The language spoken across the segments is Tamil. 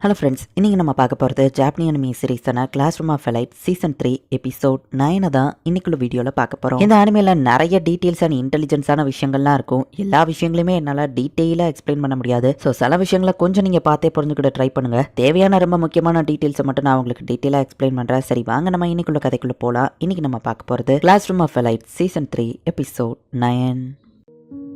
ஹலோ ஃப்ரெண்ட்ஸ், இன்றைக்கி நம்ம பார்க்க போகிறது ஜாப்பனீஸ் அனிமி சீரீஸான classroom of elite season 3 episode 9 தான் இன்னைக்குள்ள வீடியோவில் பார்க்க போகிறோம். இந்த அனிமையில் நிறைய டீட்டெயில்ஸ் அண்ட் இன்டெலிஜென்ஸான விஷயங்கள்லாம் இருக்கும். எல்லா விஷயங்களுமே என்னால் டீட்டெயிலாக எக்ஸ்பிளைன் பண்ண முடியாது. ஸோ சில விஷயங்களை கொஞ்சம் நீங்கள் பார்த்தே புரிஞ்சுக்கிட்ட ட்ரை பண்ணுங்கள். தேவையான ரொம்ப முக்கியமான டீட்டெயில்ஸை மட்டும் நான் உங்களுக்கு டீட்டெயிலாக எக்ஸ்பிளைன் பண்ணுறேன். சரி வாங்க நம்ம இன்னைக்குள்ள கதைக்குள்ளே போகலாம். இன்றைக்கி நம்ம பார்க்க போகிறது classroom of elite season 3 episode 9.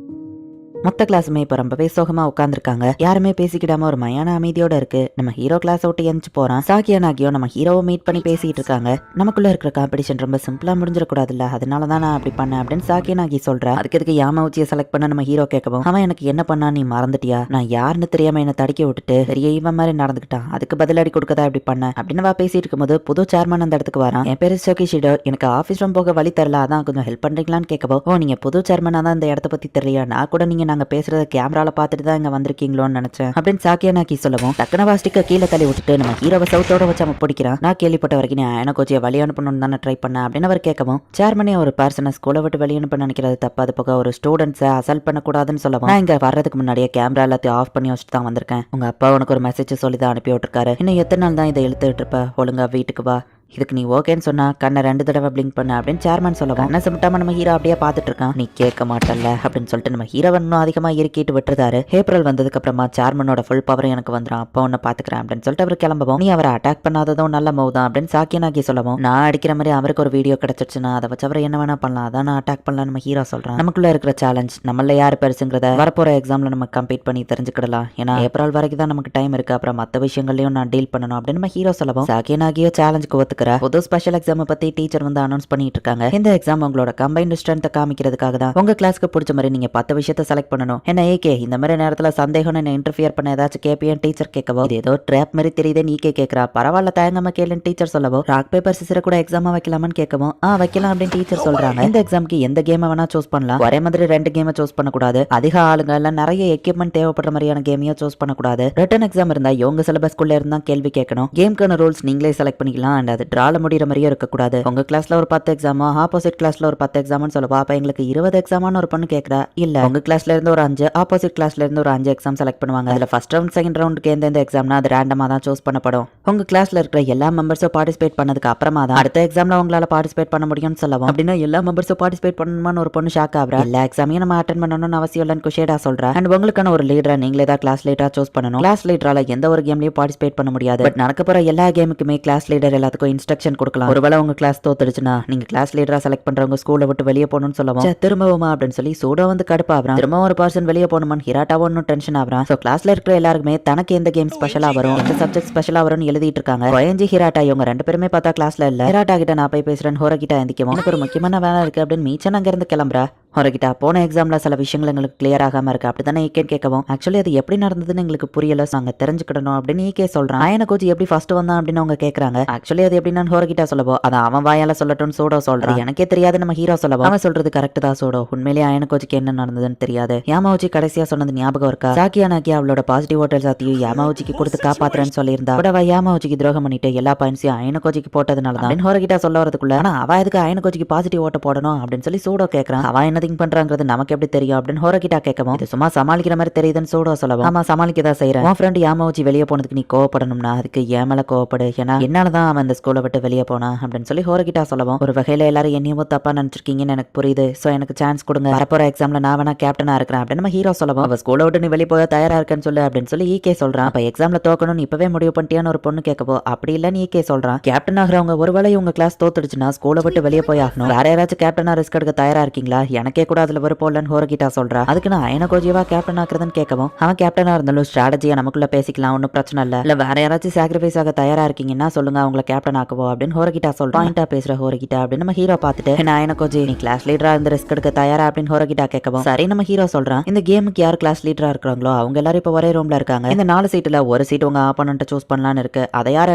மொத்த கிளாஸுமே இப்போ ரொம்பவே சோகமாக உட்காந்துருக்காங்க. யாருமே பேசிக்கிடாம ஒரு மயான அமைதியோட இருக்கு. நம்ம ஹீரோ கிளாஸ் விட்டு எந்திச்சு போறான். சாக்கியா நாகியோ நம்ம ஹீரோவை மீட் பண்ணி பேசிட்டு இருக்காங்க. நமக்குள்ள இருக்கிற காம்படிஷன் ரொம்ப சிம்பிளா முடிஞ்சிடக்கூடாதுல்ல, அதனால தான் நான் அப்படி பண்ணேன் அப்படின்னு சாக்கியா நாகி சொல்றா. அதுக்கு எதுக்கு யாமாவுச்சியை செலக்ட் பண்ண நம்ம ஹீரோ கேட்கவும், அவன் எனக்கு என்ன பண்ணா நீ மறந்துட்டியா, நான் யாருன்னு தெரியாம என்ன தடுக்கி விட்டுட்டு பெரிய இவன் மாதிரி நடந்துக்கிட்டான், அதுக்கு பதிலடி கொடுக்கதா இப்படி பண்ண அப்படின்னு பேசிட்டு இருக்கும்போது புது சேர்மன் அந்த இடத்துக்கு வரான். என் பேரு ஷோகிஷிடோ, எனக்கு ஆஃபீஸ் ரூம் போக வழி தரல, அதான் கொஞ்சம் ஹெல்ப் பண்றீங்களான்னு கேட்கவோ, ஓ நீங்க புது சேர்மனா தான் இந்த இடத்த பத்தி தெரியல, நான் கூட நீங்க நாங்க பேசுறத கேமரால பார்த்துட்டு தான் இங்க வந்திருக்கீங்களோன்னு நினைச்சேன் அப்படின்னு சாக்கியா நாகி சொல்லவும், டக்குனு வாஸ்டிக்க கீழே தள்ளி விட்டுட்டு நம்ம ஹீரோவை சவுத்தோட வச்சு அவன் பிடிக்கிறான். நான் கேள்விப்பட்ட வரைக்கும் நீ அயனகோச்சியை வழி அனுப்பணும்னு தானே ட்ரை பண்ண அப்படின்னு அவர் கேட்கவும், சேர்மனே ஒரு பர்சனை ஸ்கூலை விட்டு வெளியே அனுப்ப நினைக்கிறது தப்பு, அது போக ஒரு ஸ்டூடெண்ட்ஸை அசல்ட் பண்ணக்கூடாதுன்னு சொல்லவும், நான் இங்க வர்றதுக்கு முன்னாடியே கேமரா எல்லாத்தையும் ஆஃப் பண்ணி வச்சுட்டு தான் வந்திருக்கேன். உங்க அப்பா உனக்கு ஒரு மெசேஜ் சொல்லி தான் அனுப்பி விட்டுருக்காரு. இன்னும் எத்தனை நாள் தான் இதை இழுத்துட்டு இருப்ப, ஒழுங்கா வீட்டுக்கு வா, இதுக்கு நீ ஓகேன்னு சொன்னா கண்ணை 2 தடவை பிளிங்க் பண்ண அப்படின்னு சேர்மன் சொல்லவும், என்ன சிமிட்டாம நம்ம ஹீரோ அப்படியே பார்த்துட்டு இருக்கான். நீ கேட்க மாட்டல அப்படின்னு சொல்லிட்டு நம்ம ஹீரோவை இன்னும் அதிகமா இறுக்கிட்டு விட்டுறாரு. ஏப்ரல் வந்ததுக்கு அப்புறமா சேர்மனோட ஃபுல் பவர் எனக்கு வந்துடும், அப்போ உன்னை பாத்துக்கிறேன் அப்படின்னு சொல்லிட்டு அவர் கிளம்பவும், நீ அவரை அட்டாக் பண்ணாததும் நல்ல மூவ் தான் அப்படின்னு சாக்கியா நாகி சொல்லவும், நான் அடிக்கிற மாதிரி அவருக்கு ஒரு வீடியோ கிடைச்சிருச்சுன்னா அதை வச்சு அவர் என்ன வேணா பண்ணலாம், அதான் நான் அட்டாக் பண்ணலாம் நம்ம ஹீரோ சொல்றான். நமக்குள்ள இருக்கிற சேலஞ்ச் நம்மள யாரு பெருசுங்கிறத வரப்போற எக்ஸாம்ல நம்ம கம்ப்ளீட் பண்ணி தெரிஞ்சுக்கிடலாம். ஏன்னா ஏப்ரல் வரைக்கும் தான் நமக்கு டைம் இருக்கு, அப்புறம் மற்ற விஷயங்களையும் நான் டீல் பண்ணணும் அப்படின்னு நம்ம ஹீரோ சொல்லவும், சாக்கியா நாகியோ சேலஞ்சுக்கு ஒத்துக்கிற புது ஸ்பெஷல் எக்ஸாம் பத்தி டீச்சர் வந்து அனௌன்ஸ் பண்ணிட்டு இருக்காங்க. இந்த எக்ஸாம் உங்களோட கம்பைன்டு ஸ்ட்ரென்த் காமிக்கிறதுக்காக தான். உங்க கிளாஸ்க்கு பிடிச்ச மாதிரி நீங்க 10 விஷயத்தை செலக்ட் பண்ணணும். என்ன ஏகே இந்த மாதிரி நேரத்துல சந்தேகம் என்ன இன்டர்ஃபியர் பண்ண ஏதாச்சும் கேப்பியன் டீச்சர் கேட்கவோ, இது ஏதோ ட்ராப் மாதிரி தெரியுதே நீக்கே கேட்கறா, பரவாயில்ல தயங்காம கேளுன்னு டீச்சர் சொல்லவோ, ராக் பேப்பர் சிசரை கூட எக்ஸாமா வைக்கலாமான்னு கேட்கவும், வைக்கலாம் அப்படின்னு டீச்சர் சொல்றாங்க. இந்த எக்ஸாம்க்கு எந்த கேமை வேணா சூஸ் பண்ணலாம், ஒரே மாதிரி 2 கேமை சூஸ் பண்ணக்கூடாது, அதிக ஆளுங்க இல்ல நிறைய எக்யூப்மெண்ட் தேவைப்படுற மாதிரியான கேமையும் சூஸ் பண்ணக்கூடாது, ரிட்டன் எக்ஸாம் இருந்தா இவங்க சிலபஸ்குள்ள இருந்தா கேள்வி கேட்கணும், கேம்க்கான ரூல்ஸ் நீங்களே செலக்ட் பண்ணிக்கலாம், அண்ட் அது டிரால முடிகிற மாதிரியே இருக்கக்கூடாது, உங்க கிளாஸ்ல ஒரு 10 எக்ஸாமா ஆப்போசிட் கிளாஸ்ல ஒரு 10 எக்ஸாம்னு சொல்லவா, அப்ப எங்களுக்கு 20 எக்ஸாமான்னு ஒரு பொண்ணு கேட்கறா. இல்ல உங்க கிளாஸ்ல இருந்து ஒரு 5 ஆப்போசிட் கிளாஸ்ல இருந்து ஒரு 5 எக்ஸாம் செலக்ட் பண்ணுவாங்க, அதுல ஃபர்ஸ்ட் ரவுண்ட் செகண்ட் ரவுண்டுக்கு எந்த எக்ஸாம்னா அது ரேண்டமா தான் சூஸ் பண்ணப்படும், உங்க கிளாஸ்ல இருக்கிற எல்லா மெம்பர்ஸும் பார்ட்டிசிபேட் பண்ணதுக்கு அப்புறமா தான் அடுத்த எக்ஸாம்ல உங்களால பார்ட்டிசிபேட் பண்ண முடியும்னு சொல்லவும், அப்படின்னா எல்லா மெம்பர்ஸும் பார்ட்டிசிபேட் பண்ணணும்னு ஒரு பொண்ணு ஷாக் ஆகுறா. எல்லா எக்ஸாமையும் நம்ம அட்டெண்ட் பண்ணணும்னு அவசியம் இல்லைன்னு குஷேடா சொல்றா. அண்ட் உங்களுக்கான ஒரு லீடரை நீங்களே தான் கிளாஸ் லீடரா சூஸ் பண்ணணும். கிளாஸ் லீடரால எந்த ஒரு கேம்லயும் பார்ட்டிசிபேட் பண்ண முடியாது, பட் நடக்க போற எல்லா கேமுக்குமே கிளாஸ் லீடர் எல்லாத்துக்கும் இன்ஸ்ட்ரக்ஷன் கொடுக்கலாம். ஒருவேளை உங்க கிளாஸ் தோத்துடுச்சுன்னா நீங்க கிளாஸ் லீடரா செலக்ட் பண்றவங்க ஸ்கூலை விட்டு வெளியே போகணும்னு சொல்லவும், திரும்பவுமா அப்படின்னு சொல்லி சூடோ வந்து கடுப்பாகிறான். திரும்ப ஒரு பர்சன் வெளியே போகணுமான்னு ஹிராட்டாவும் இன்னும் டென்ஷன் ஆகிறான். ஸோ கிளாஸ்ல இருக்கிற எல்லாருக்குமே தனக்கு எந்த கேம் ஸ்பெஷலா வரும், எந்த சப்ஜெக்ட் ஸ்பெஷலா வரும்னு எழுதிட்டு இருக்காங்க. கோயஞ்சி ஹிராட்டா இவங்க 2 பேருமே பார்த்தா கிளாஸ்ல இல்ல. ஹிராட்டா கிட்ட நான் போய் பேசுறேன், ஹோரா கிட்ட எந்திக்கும், எனக்கு ஒரு முக்கியமான வேலை இருக்கு அப்படின்னு மீச்சன் அங்க இருந்து கிளம்புறா. ஹோரகிட்டா போன எக்ஸாம்ல சில விஷயங்கள் எங்களுக்கு கிளியர் ஆகாம இருக்கு அப்படித்தானே ஈகேன்னு கேட்கவும், ஆக்சுவலி அது எப்படி நடந்ததுன்னு எங்களுக்கு புரியல, நாங்க தெரிஞ்சுக்கிடணும் அப்படின்னு ஈகே சொல்றான். அயனகோச்சி எப்படி ஃபர்ஸ்ட் வந்தான் அப்படின்னு அவங்க கேட்கறாங்க. ஆக்சுவலி அது எப்படி நான் ஹோரகிட்டா சொல்லவோ, அதை அவன் வாயால சொல்லட்டும்னு சூடோ சொல்றான். எனக்கே தெரியாது நம்ம ஹீரோ சொல்லவும், அவன் சொல்றது கரெக்ட் தான் சூடோ, உண்மையிலேயே அயனகோச்சிக்கு என்ன நடந்ததுன்னு தெரியாது. யாமாவுச்சி கடைசியா சொன்னது ஞாபகம் இருக்கா, சாக்கியா நாகி அவளோட பாசிட்டிவ் ஹோட்டல் சாத்தியும் யாமாவுச்சிக்கு கொடுத்து காப்பாத்துறேன்னு சொல்லியிருந்தா, அவ யாமாவுச்சிக்கு துரோகம் பண்ணிட்டு எல்லா பாயிண்ட்ஸையும் அயனகோச்சிக்கு போட்டதுனால தான் ஹோரகிட்டா சொல்ல வரதுக்குள்ள, ஆனா அவ எதுக்கு அயனகோச்சிக்கு பாசிட்டிவ் ஓட்ட போடணும் அப்படின்னு சொல்லி சூடோ கேட்கறான். அவ என்ன திங்க் பண்றாங்கிறது நமக்கு எப்படி தெரியும் அப்படின்னு ஹோரகிட்டா கேட்கவும், இது சும்மா சமாளிக்கிற மாதிரி தெரியுதுன்னு சூடோ சொல்லவும், ஆமா சமாளிக்கதா செய்யறேன், உன் ஃப்ரெண்ட் யாமாவுச்சி வெளியே போனதுக்கு நீ கோவப்படணும்னா அதுக்கு ஏன் மேல கோவப்படு, ஏன்னா என்னாலதான் அவன் இந்த ஸ்கூலை விட்டு வெளியே போனா அப்படின்னு சொல்லி ஹோரகிட்டா சொல்லவும், ஒரு வகையில எல்லாரும் என்னையும் தப்பா நினைச்சிருக்கீங்கன்னு எனக்கு புரியுது, சோ எனக்கு சான்ஸ் கொடுங்க, வரப்போற எக்ஸாம்ல நான் வேணா கேப்டனா இருக்கிறேன் அப்படின்னு நம்ம ஹீரோ சொல்லவும், அவ ஸ்கூலை விட்டு நீ வெளியே போக தயாரா இருக்கேன்னு சொல்லு அப்படின்னு சொல்லி ஈகே சொல்றான். அப்ப எக்ஸாம்ல தோக்கணும்னு இப்பவே முடிவு பண்ணிட்டியான்னு ஒரு பொண்ணு கேட்கவோ, அப்படி இல்லன்னு ஈகே சொல்றான். கேப்டன் ஆகிறவங்க ஒருவேளை உங்க கிளாஸ் தோத்துடுச்சுன்னா ஸ்கூலை விட்டு வெளியே போய் ஆகணும், வேற யாராச்சும் கேப்டனா ரிஸ்க் எடுக்க தயாரா இருக்கீங்களா, எனக்கே கூட அதுல விருப்பம் ஹோரகிட்டா சொல்றா. அதுக்கு நான் அயனகோஜியவா கேப்டன் ஆக்குறதுன்னு கேட்கவும், அவன் கேப்டனா இருந்தாலும் ஸ்ட்ராட்டஜியா நமக்குள்ள பேசிக்கலாம், ஒன்னும் பிரச்சனை இல்ல வேற யாராச்சும் சாக்ரிஃபைஸ் ஆக தயாரா இருக்கீங்கன்னா சொல்லுங்க, அவங்கள கேப்டன் ஆக்குவோம் அப்படின்னு ஹோரகிட்டா சொல்றான். பாயிண்டா பேசுற ஹோரகிட்டா அப்படின்னு நம்ம ஹீரோ பார்த்துட்டு, என்ன அயனகோஜி நீ கிளாஸ் லீடரா இந்த ரிஸ்க் எடுக்க தயாரா அப்படின்னு ஹோரகிட்டா கேட்கவும், சரி நம்ம ஹீரோ சொல்றான். இந்த கேமுக்கு யார் கிளாஸ் லீடரா இருக்காங்களோ அவங்க எல்லாரும் இப்ப ஒரே ரூம்ல இருக்காங்க, இந்த 4 சீட்ல ஒரு சீட் உங்க ஆப்போனன்ட் சூஸ் பண்ணலாம்னு இருக்கு, அதை யார்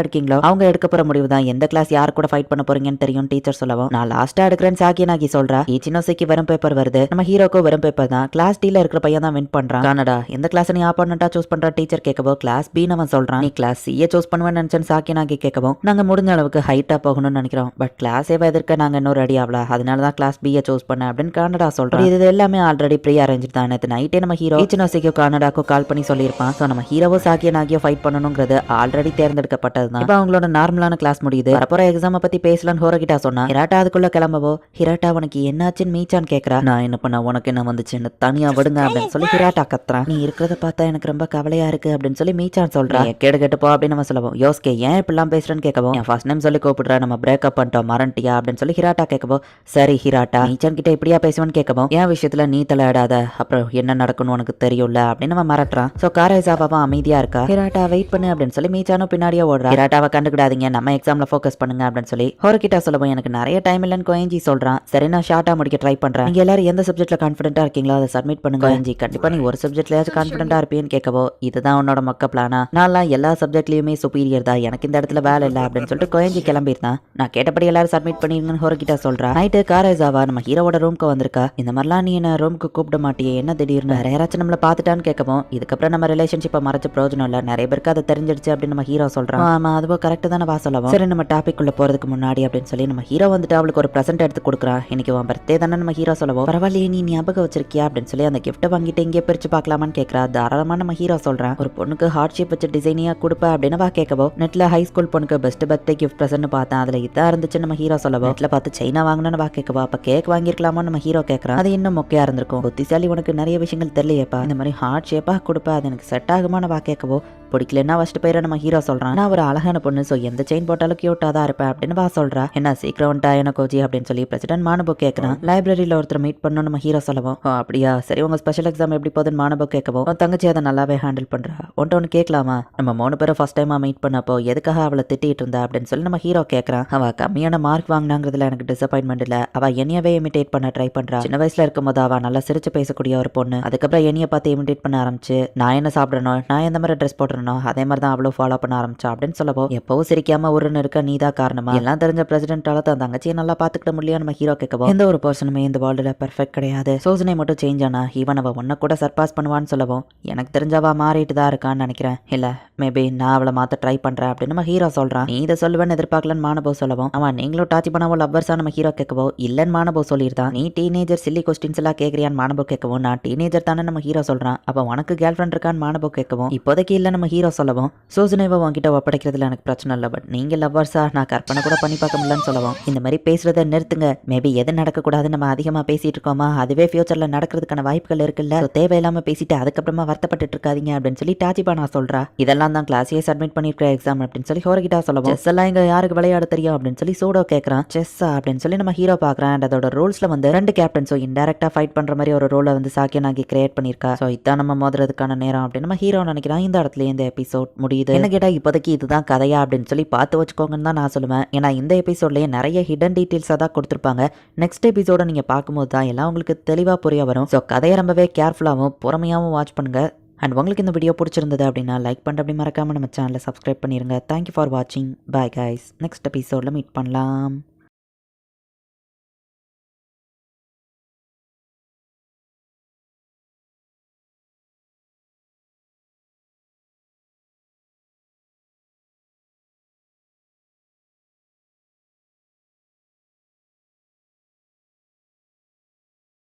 எடுக்கீங்களோ அவங்க எடுக்க போற முடிவு தான் எந்த கிளாஸ் யார் கூட ஃபைட் பண்ண போறீங்கன்னு தெரியும் டீச்சர் சொல்லவும், நான் லாஸ்டா எடுக்கிறேன்னு சாக்கியா நாகி சொல்றா. ஈச்சினோசிக்கு வெறும் பேப்பர் பேப்பர் வருது. நம்ம ஹீரோக்கு வெறும் பேப்பர் தான். கிளாஸ் டீல இருக்கிற பையன் தான் வின் பண்றான். கானடா எந்த கிளாஸ் நீ ஆப்போனண்டா சூஸ் பண்ற டீச்சர் கேட்கவோ கிளாஸ் பி அவன் சொல்றான். நீ கிளாஸ் சி சூஸ் பண்ணுவேன்னு நினைச்சேன் சாக்கியனாக்கி கேட்கவும் நாங்க முடிஞ்ச அளவுக்கு ஹைட்டா போகணும்னு நினைக்கிறோம். பட் கிளாஸே எதிர்க்க நாங்க இன்னும் ரெடி ஆகல, அதனாலதான் கிளாஸ் பி சூஸ் பண்ண அப்படின்னு கானடா சொல்றோம். இது எல்லாமே ஆல்ரெடி ப்ரீ அரேஞ்ச் தான். நேற்று நைட்டே நம்ம ஹீரோ இச்சினோசிக்கு கானடாக்கு கால் பண்ணி சொல்லியிருப்பான். ஸோ நம்ம ஹீரோவும் சாக்கியனாகியோ ஃபைட் பண்ணணுங்கிறது ஆல்ரெடி தேர்ந்தெடுக்கப்பட்டது தான். இப்போ அவங்களோட நார்மலான கிளாஸ் முடியுது. வரப்போற எக்ஸாமை பத்தி பேசலான்னு ஹோரகிட்டா சொன்னா. ஹிராட்டா அதுக்குள்ள கிளம்பவோ ஹிராட்டா உனக்கு என்னாச்சுன்னு மீச்சான்னு கேட்கறா. நான் என்ன பண்ண உனக்கு என்ன வந்துச்சுன்னு தனியா விடுங்க அப்படின்னு சொல்லி ஹிராட்டா கத்துறான். நீ இருக்கிறத பார்த்தா எனக்கு ரொம்ப கவலையா இருக்கு அப்படின்னு சொல்லி மீச்சான் சொல்றான். கேடு கேட்டுப்போ அப்படின்னு நம்ம சொல்லுவோம். யோஸ்கே ஏன் இப்படிலாம் பேசுறேன்னு கேட்கவும் என் ஃபர்ஸ்ட் நேம் சொல்லி கூப்பிடுற நம்ம பிரேக்கப் பண்ணிட்டோம் மறந்துட்டியா அப்படின்னு சொல்லி ஹிராட்டா கேட்கவும் சரி ஹிராட்டா மீச்சான் கிட்ட இப்படியா பேசுவேன்னு கேட்கவும் என் விஷயத்துல நீ தலையிடாத அப்புறம் என்ன நடக்கும்னு உனக்கு தெரியும்ல அப்படின்னு நம்ம மறட்டுறான். சோ காரேசாவும் அமைதியா இருக்கா. ஹிராட்டா வெயிட் பண்ணு அப்படின்னு சொல்லி மீச்சானும் பின்னாடியே ஓடுறா. ஹிராட்டாவை கண்டுக்கிடாதீங்க நம்ம எக்ஸாம்ல ஃபோக்கஸ் பண்ணுங்க அப்படின்னு சொல்லி ஹோரகிட்டா சொல்லவும் எனக்கு நிறைய டைம் இல்லைன்னு கோயஞ்சி சொல்றான். சரி நான் ஷார்ட்டா முடிக்க ட்ரை பண்றேன். நீங்க எல்லாரும் எந்த சப்ஜெக்ட்ல கான்ஃபிடென்ட்டா இருக்கீங்களோ அதை சப்மிட் பண்ணுங்க. கோயஞ்சி கண்டிப்பா நீ ஒரு சப்ஜெக்ட்லயாச்சும் கான்ஃபிடென்ட்டா இருப்பீன்னு கேட்கவோ இதுதான் உன்னோட மொக்க பிளானா? நான்லாம் எல்லா சப்ஜெக்ட்லயுமே சுப்பீரியர் தான், எனக்கு இந்த இடத்துல வேலை இல்லை அப்படின்னு சொல்லிட்டு கோயஞ்சி கிளம்பிருந்தான். நான் கேட்டபடி எல்லாரும் சப்மிட் பண்ணிருங்கன்னு ஹோரகிட்டா சொல்றா. நைட்டு காரேசாவா நம்ம ஹீரோவோட ரூம்க்கு வந்திருக்கா. இந்த மாதிரிலாம் நீ என்ன ரூம்க்கு கூப்பிட மாட்டியே என்ன திடீர்னு வேற யாராச்சும் நம்மள பாத்துட்டான்னு கேட்கவும் இதுக்கப்புறம் நம்ம ரிலேஷன்ஷிப்பை மறைச்ச பிரயோஜனம் இல்ல, நிறைய பேருக்கு அதை தெரிஞ்சிடுச்சு அப்படின்னு நம்ம ஹீரோ சொல்றான். ஆமா அதுவும் கரெக்ட் தானே வா சொல்லவும். சரி நம்ம டாபிக் உள்ள போறதுக்கு முன்னாடி அப்படின்னு சொல்லி நம்ம ஹீரோ வந்துட்டு அவளுக்கு ஒரு பிரசன்ட் எடுத்து கொடுக்குறான். இன்னைக்கு உன் பர்த்டே தானே நம்ம ஹீரோ சொல்லவும் பரவாயில்லையே நீ ஞாபகம் வச்சிருக்கியா அப்படின்னு சொல்லி அந்த கிஃப்ட்டை வாங்கிட்டு இங்கே பிரிச்சு பார்க்கலாமான்னு கேட்கறா. தாராளமா நம்ம ஹீரோ சொல்றான். ஒரு பொண்ணுக்கு ஹார்ட் ஷேப் வச்ச டிசைனியா கொடுப்ப அப்படின்னு வா கேட்கவோ நெட்ல ஹை ஸ்கூல் பொண்ணுக்கு பெஸ்ட் பர்த்டே கிஃப்ட் பிரசன்ட் பார்த்தேன், அதுல இதா இருந்துச்சு நம்ம ஹீரோ சொல்லவோ நெட்ல பார்த்து சைனா வாங்கணும்னு வா கேட்கவா. அப்ப கேக் வாங்கிருக்கலாமோ நம்ம ஹீரோ கேட்கறான். அது இன்னும் மொக்கையா இருந்திருக்கும். புத்திசாலி உனக்கு நிறைய விஷயங்கள் தெரியலையேப்பா, இந்த மாதிரி ஹார்ட் ஷேப்பா கொடுப்ப அது எனக்கு செட் ஆகுமான வா கேட்கவோ பிடிக்கலன்னா ஃபர்ஸ்ட் பேரை நம்ம ஹீரோ சொல்றான். நான் ஒரு அழகான பொண்ணு ஸோ எந்த செயின் போட்டாலும் கியூட்டா தான் இருப்பேன் அப்படின்னு வா சொல்றா. என்ன சீக்கிரம் வந்துட்டா என்ன கோஜி அப்படின்னு சொல்லி பிரசிடென்ட் மானபோ கேட்கறான். லைப்ரரியில ஒருத்தர் மீட் பண்ணணும் நம்ம ஹீரோ சொல்லவும் அப்படியா சரி உங்க ஸ்பெஷல் எக்ஸாம் எப்படி போகுதுன்னு மானபோ கேட்கவும் தங்கச்சி அதை நல்லாவே ஹேண்டில் பண்றா. ஒன்று கேட்கலாமா நம்ம 3 பேரும் ஃபர்ஸ்ட் டைமா மீட் பண்ணப்போ எதுக்காக அவளை திட்டிட்டு இருந்தா அப்படின்னு சொல்லி நம்ம ஹீரோ கேட்கறான். அவ கம்மியான மார்க் வாங்கினாங்கிறதுல எனக்கு டிசப்பாயின்மெண்ட் இல்ல, அவ என்னையவே இமிடேட் பண்ண ட்ரை பண்றா. சின்ன வயசுல இருக்கும்போது அவ நல்லா சிரிச்சு பேசக்கூடிய ஒரு பொண்ணு, அதுக்கப்புறம் என்னைய பார்த்து இமிடேட் பண்ண ஆரம்பிச்சு நான் என்ன சாப்பிடணும் நான் எந்த மாதிரி ட்ரெஸ் போட்டுறணும் அதே மாதிரி தான் அவ்வளோ ஃபாலோ பண்ண ஆரம்பிச்சா அப்படின்னு சொல்லவோ எப்பவும் சிரிக்காம ஒருன்னு இருக்க நீதா காரணமா எல்லாம் தெரிஞ்ச பிரசிடென்ட்டால தான் தங்கச்சியை நல்லா பாத்துக்கிட்ட முடியும் நம்ம ஹீரோ கேட்கவோ எந்த ஒரு பர்சனுமே இந்த வேர்ல்டுல பெர்ஃபெக்ட் கிடையாது, சோசனை மட்டும் சேஞ்ச் ஆனா ஈவன் அவ ஒன்ன கூட சர்பாஸ் பண்ணுவான்னு சொல்லவும் எனக்கு தெரிஞ்சவா மாறிட்டு தான் இருக்கான்னு நினைக்கிறேன். இல்ல மேபி நான் அவளை மாத்த ட்ரை பண்றேன் அப்படின்னு நம்ம ஹீரோ சொல்றான். நீ இதை சொல்லுவேன்னு எதிர்பார்க்கலன்னு மானபோ சொல்லவும் அவன் நீங்களும் டாச் பண்ணவோ லவ்வர்ஸா நம்ம ஹீரோ கேட்கவோ இல்லன்னு மானபோ சொல்லியிருந்தான். நீ டீனேஜர் சில்லி கொஸ்டின்ஸ் எல்லாம் கேட்கறியான்னு மானபோ கேட்கவும் நான் டீனேஜர் தானே நம்ம ஹீரோ சொல்றான். அப்ப உனக்கு கேர்ள் ஃப்ரெண்ட் இருக்கான்னு மானபோ கேட்கவும் இப்போதைக்கு இல்ல நம்ம ஹீரோ சொல்லவும் சோசனைவை உங்ககிட்ட ஒப்படைக்கிறதுல எனக்கு பிரச்சனை இல்லை, பட் நீங்க லவ்வர்ஸா நான் கற்பனை கூட பண்ணி பார்க்க முடியலன்னு சொல்லவும் இந்த மாதிரி பேசுறதை நிறுத்துங்க, மேபி எது நடக்கக்கூடாது நம்ம அதிகமா பேசிட்டு இருக்கோமா அதுவே ஃபியூச்சர்ல நடக்கிறதுக்கான வாய்ப்புகள் இருக்குல்ல, தேவையில்லாம பேசிட்டு அதுக்கப்புறமா வருத்தப்பட்டு இருக்காதீங்க அப்படின்னு சொல்லி டாச்சிபா நான் சொல்றா. இதெல்லாம் தான் கிளாஸையே சப்மிட் பண்ணிருக்கிற எக்ஸாம் அப்படின்னு சொல்லி ஹோரகிட்டா சொல்லவும் செஸ் எல்லாம் இங்க யாருக்கு விளையாட தெரியும் அப்படின்னு சொல்லி சூடோ கேட்கறான். செஸ்ஸா அப்படின்னு சொல்லி நம்ம ஹீரோ பாக்குறான். அண்ட் அதோட ரூல்ஸ்ல வந்து 2 கேப்டன்ஸோ இன்டெரக்டா ஃபைட் பண்ற மாதிரி ஒரு ரோலை வந்து சாக்கியனாகி கிரியேட் பண்ணிருக்கா. ஸோ இதான் நம்ம மோதுறதுக்கான நேரம் அப்படின்னு நம்ம ஹீரோ நினைக்கிறான். இந்த இடத்துல இந்த எபிசோட் முடியுது. என்ன கேட்டா இப்போதைக்கு இதுதான் கதையா அப்படின்னு சொல்லி பார்த்து வச்சுக்கோங்கன்னு தான் நான் சொல்லுவேன். ஏன்னா இந்த எபிசோட்லயே நிறைய ஹிடன் டீட்டெயில்ஸாக தான் கொடுத்துருப்பாங்க. நெக்ஸ்ட் எபிசோட நீங்க பார்க்கும்போது தான் எல்லாம் உங்களுக்கு தெளிவா புரிய வரும். ஸோ கதையை ரொம்பவே கேர்ஃபுல்லாகவும் பொறுமையாகவும் வாட்ச் பண்ணுங்க. அண்ட் உங்களுக்கு இந்த வீடியோ பிடிச்சிருந்தது அப்படின்னா லைக் பண்ணிட்டு அப்படி மறக்காம நம்ம சேனலை சப்ஸ்கிரைப் பண்ணிருங்க. தேங்க்யூ ஃபார் வாட்சிங். Bye guys. நெக்ஸ்ட் எபிசோட்ல மீட் பண்ணலாம்.